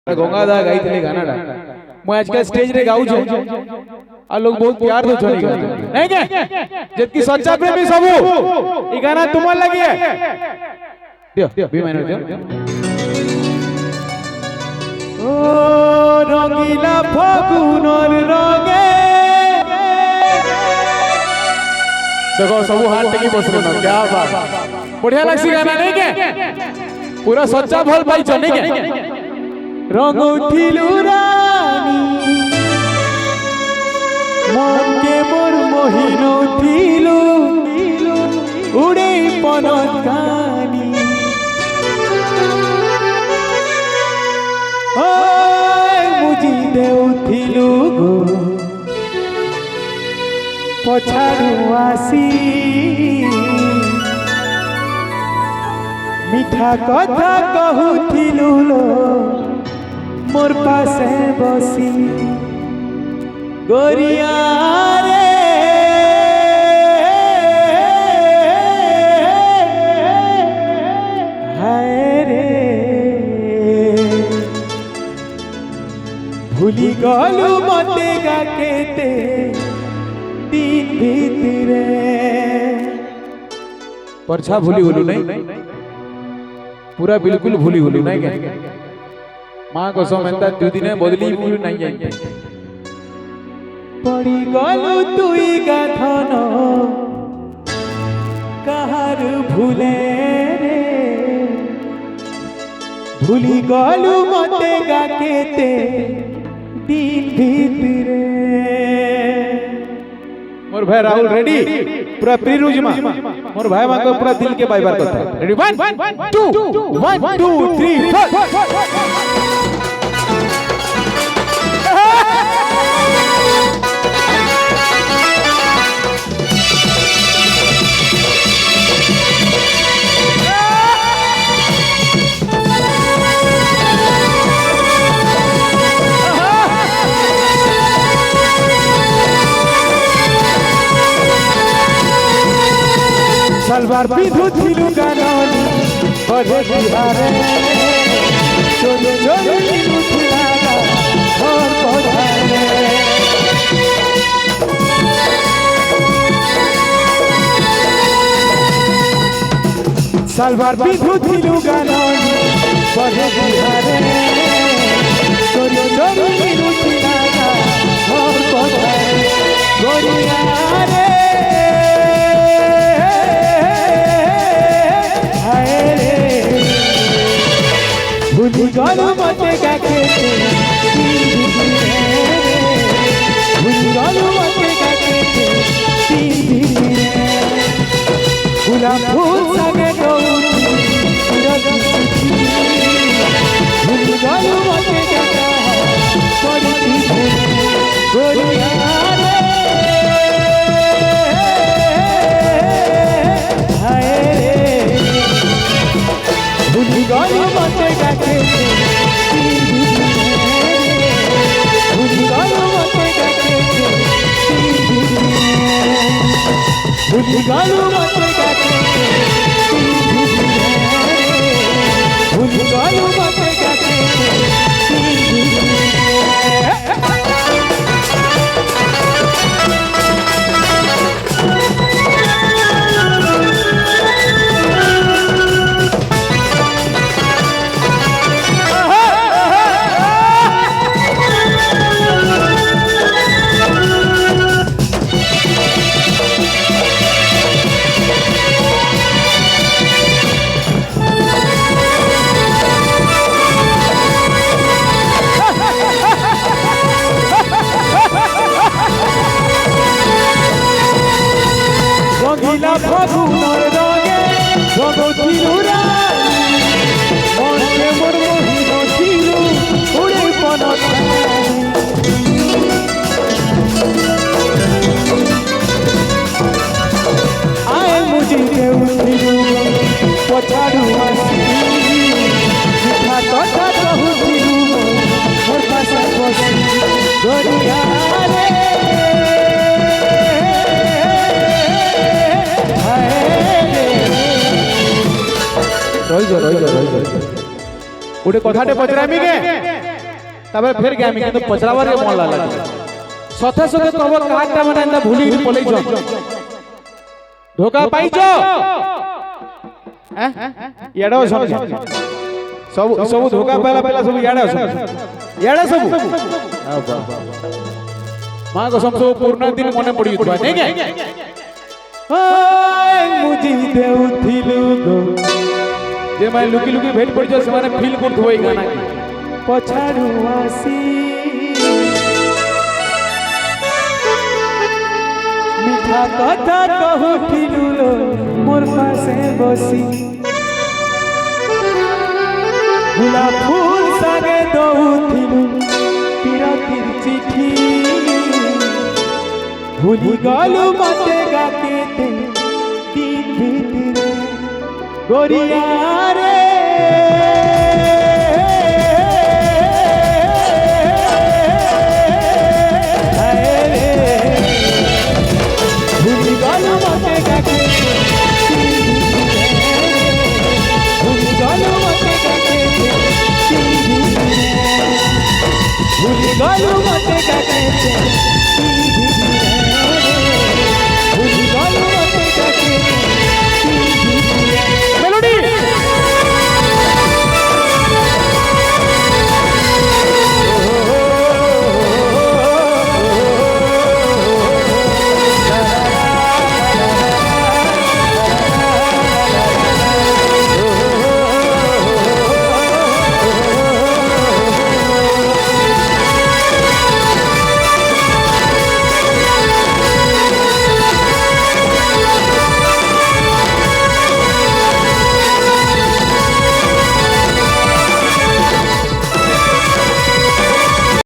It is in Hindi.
गंगादा गाइले गानाडा मैं आज के स्टेज रे गाऊ छे आ लोग बहुत प्यार दो छनी नहीं के जबकि सच्चा प्रेमी सबू ई गाना तुमन लगी है दियो बी माइनर दियो ओ रंगीला फागुनर रंगे देखो सबू हाथ टेकी बसरे ना क्या बात बढ़िया लगसी गाना नहीं के पूरा सच्चा भल पाई छ नहीं के रंग उठिलु रानी मन के मोर मोहिन उठिलु उड़े पनत कानी ओय मुजी दे उठिलु गो पछाडु आसी मीठा कथा कहूथिलु लो मोर पासे बसी गोरिया रे हाय रे भूली गलु मते गा केते दिन भीतरे परछा भूली होलु नहीं पूरा बिल्कुल भूली होलु नहीं के माँ कसम एंता दु दिने बदली भूल नहीं जाए पड़ी गलु तुई गाथन कहार भूले रे भूली गलु मते गा केते दिन भीतरे मोर भाई राहुल रेडी पूरा प्रीरुज मा मोर भाई मा को पूरा दिल के बाय बार करता रेडी 1 2 1 2 3 4 सलवार पिधु थिलु गाननी बड़े बिहारे चोले चोले थिलु थिलागा और पधारे सलवार पिधु थिलु गाननी बड़े बिहारे चोले चोले थिलु थिलागा और पधारे गोरिया रे भूली गलु मते गा केते भूली गलु मते गा केते गुलाब फूल सगे गौरी भूली गलु मते गा पड़ी गोरिया रे हाय रे भूली गलु मते गा केते भूली गलु मते गा केते भूली गलु मते गा केते भूली गलु मते गा केते रंगीला फागुनर रंगे रंगथिलु रानी मन के मोर मोहिन थिलु उड़े पनत आए मुझी के उठिलु पछाडु आसी मीठा कथा कहूथिलु मोर पासे बसी गोरिया रे रही जा गोटे कथाटे पचरामी के तबे फिर गया मैं तो पचरावर के मन लाला सथे सथे कहबो काटा माने अंदा भूली गिरी पलै छ धोखा पाई छ याडो सन सब धोखा पहला सब याडो सब मां कसम सब पूर्ण दिन मने पड़ी उठवा नहीं के मुझी देउथिलु गो जे मैं लुकी लुकी भेट पड़ छ से माने फील करथो ई गाना पछाडू आसी मीठा कथा कहूथिलु लो मोर पासे बसी गुलाब फूल सागे दउथिलु पिरतिर चिठी भूली गलु मते गाके ते दिन भीतरे गोरिया रे भूली गलु मते गाके भूली गलु मते गाके भूली गलु मते गाके